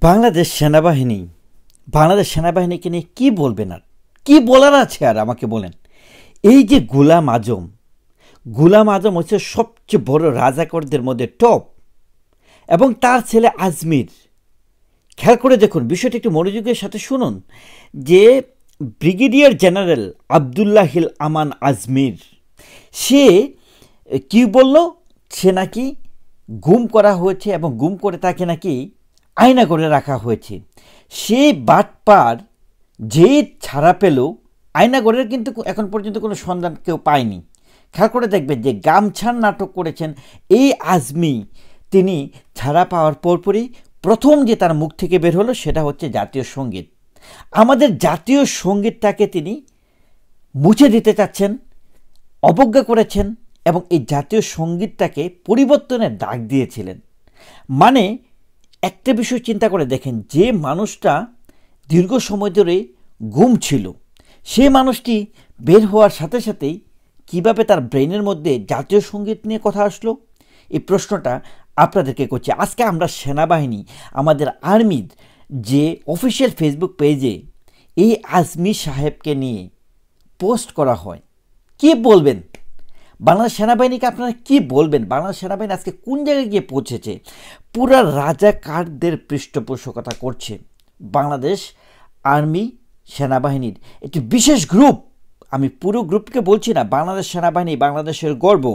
বাংলাদেশ সেনাবাহিনী বাংলাদেশ সেনাবাহিনীকে নিয়ে কী বলবেন আর কী বলার আছে আর আমাকে বলেন। এই যে গোলাম আজম হচ্ছে সবচেয়ে বড় রাজাকারদের মধ্যে টপ, এবং তার ছেলে আজমির। খেয়াল করে দেখুন, বিষয়টি একটু মনোযোগের সাথে শুনুন যে ব্রিগেডিয়ার জেনারেল আবদুল্লাহিল আমান আজমির সে কি বলল, সে নাকি গুম করা হয়েছে এবং গুম করে তাকে নাকি আয়না করে রাখা হয়েছে। সে বাটপার যে ছাড়া পেল, আয়নাগরের কিন্তু এখন পর্যন্ত কোনো সন্ধান কেউ পায়নি। খেয়াল করে দেখবেন যে গামছার নাটক করেছেন এই আজমি, তিনি ছাড়া পাওয়ার পরপরই প্রথম যে তার মুখ থেকে বের হলো সেটা হচ্ছে জাতীয় সঙ্গীত। আমাদের জাতীয় সঙ্গীতটাকে তিনি মুছে দিতে চাচ্ছেন, অবজ্ঞা করেছেন এবং এই জাতীয় সঙ্গীতটাকে পরিবর্তনের ডাক দিয়েছিলেন। মানে একটা বিষয় চিন্তা করে দেখেন, যে মানুষটা দীর্ঘ সময় ধরে গুম ছিল, সে মানুষটি বের হওয়ার সাথে সাথেই কিভাবে তার ব্রেনের মধ্যে জাতীয় সঙ্গীত নিয়ে কথা আসলো, এই প্রশ্নটা আপনাদেরকে করছি। আজকে আমরা সেনাবাহিনী, আমাদের আর্মির যে অফিসিয়াল ফেসবুক পেজে এই আজমি সাহেবকে নিয়ে পোস্ট করা হয়, কি বলবেন বাংলাদেশ সেনাবাহিনীকে? আপনারা কি বলবেন? বাংলাদেশ সেনাবাহিনী আজকে কোন জায়গায় গিয়ে পৌঁছেছে? পুরা রাজাকারদের পৃষ্ঠপোষকতা করছে বাংলাদেশ আর্মি সেনাবাহিনীর একটি বিশেষ গ্রুপ। আমি পুরো গ্রুপকে বলছি না। বাংলাদেশ সেনাবাহিনী বাংলাদেশের গর্ব,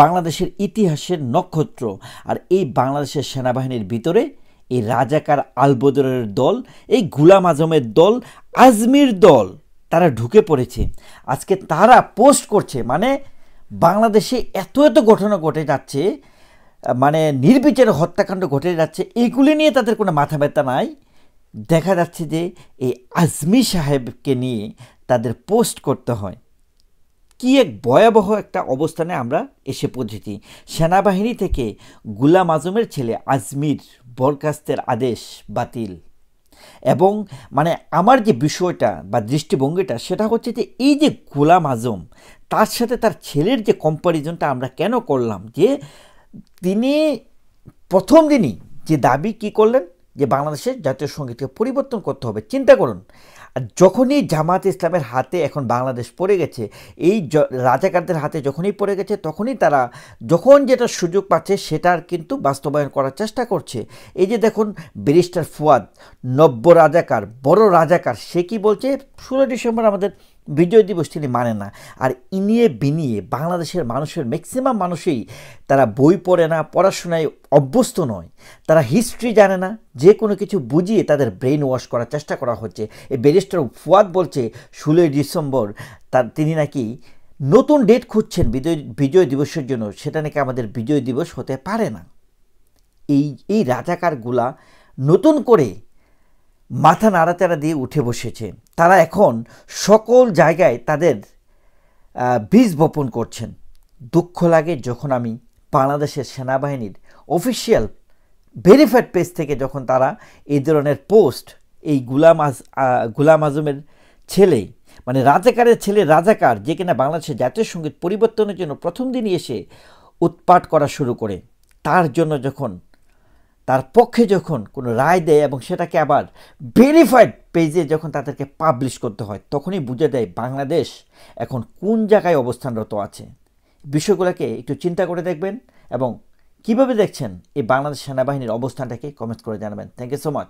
বাংলাদেশের ইতিহাসের নক্ষত্র। আর এই বাংলাদেশের সেনাবাহিনীর ভিতরে এই রাজাকার আলবদরের দল, এই গোলাম আজমের দল, আজমির দল, তারা ঢুকে পড়েছে। আজকে তারা পোস্ট করছে, মানে বাংলাদেশে এত এত ঘটনা ঘটে যাচ্ছে, মানে নির্বিচারে হত্যাকাণ্ড ঘটে যাচ্ছে, এইগুলি নিয়ে তাদের কোনো মাথা ব্যথা নাই। দেখা যাচ্ছে যে এই আজমি সাহেবকে নিয়ে তাদের পোস্ট করতে হয়। কি এক ভয়াবহ একটা অবস্থানে আমরা এসে পৌঁছেছি। সেনাবাহিনী থেকে গোলাম আজমের ছেলে আজমির বরখাস্তের আদেশ বাতিল। এবং মানে আমার যে বিষয়টা বা দৃষ্টিভঙ্গিটা সেটা হচ্ছে যে এই যে গোলাম আজম, তার সাথে তার ছেলের যে কম্প্যারিজনটা আমরা কেন করলাম, যে তিনি প্রথম দিনই যে দাবি কি করলেন যে বাংলাদেশের জাতীয় সঙ্গীতকে পরিবর্তন করতে হবে। চিন্তা করুন, আর যখনই জামাত ইসলামের হাতে এখন বাংলাদেশ পড়ে গেছে, এই রাজাকারদের হাতে যখনই পড়ে গেছে, তখনই তারা যখন যেটা সুযোগ পাচ্ছে সেটার কিন্তু বাস্তবায়ন করার চেষ্টা করছে। এই যে দেখুন, ব্যারিস্টার ফুয়াদ নব্য রাজাকার, বড় রাজাকার, সে কি বলছে, 16 ডিসেম্বর আমাদের বিজয় দিবস তিনি মানে না। আর ইনিয়ে বিনিয়ে বাংলাদেশের মানুষের ম্যাক্সিমাম মানুষই তারা বই পড়ে না, পড়াশোনায় অভ্যস্ত নয়, তারা হিস্ট্রি জানে না, যে কোনো কিছু বুঝিয়ে তাদের ব্রেন ওয়াশ করার চেষ্টা করা হচ্ছে। এই ব্যারিস্টার ফুয়াদ বলছে 16 ডিসেম্বর তিনি নাকি নতুন ডেট খুঁজছেন বিজয় দিবসের জন্য, সেটা নাকি আমাদের বিজয় দিবস হতে পারে না। এই রাজাকারগুলা নতুন করে মাথা নাড়াচাড়া দিয়ে উঠে বসেছে। তারা এখন সকল জায়গায় তাদের বীজ বপন করছেন। দুঃখ লাগে যখন আমি বাংলাদেশের সেনাবাহিনীর অফিসিয়াল ভেরিফাইড পেজ থেকে যখন তারা এই ধরনের পোস্ট, এই গোলাম আজমের ছেলে, মানে রাজাকারের ছেলে রাজাকার, যে কিনা বাংলাদেশের জাতীয় সঙ্গীত পরিবর্তনের জন্য প্রথম দিনই এসে উৎপাত করা শুরু করে, তার জন্য যখন তার পক্ষে যখন কোনো রায় দেয় এবং সেটাকে আবার ভেরিফাইড পেজে যখন তাদেরকে পাবলিশ করতে হয়, তখনই বুঝে দেয় বাংলাদেশ এখন কোন জায়গায় অবস্থানরত আছে। বিষয়গুলোকে একটু চিন্তা করে দেখবেন এবং কিভাবে দেখছেন এই বাংলাদেশ সেনাবাহিনীর অবস্থানটাকে কমেন্ট করে জানাবেন। Thank you so much.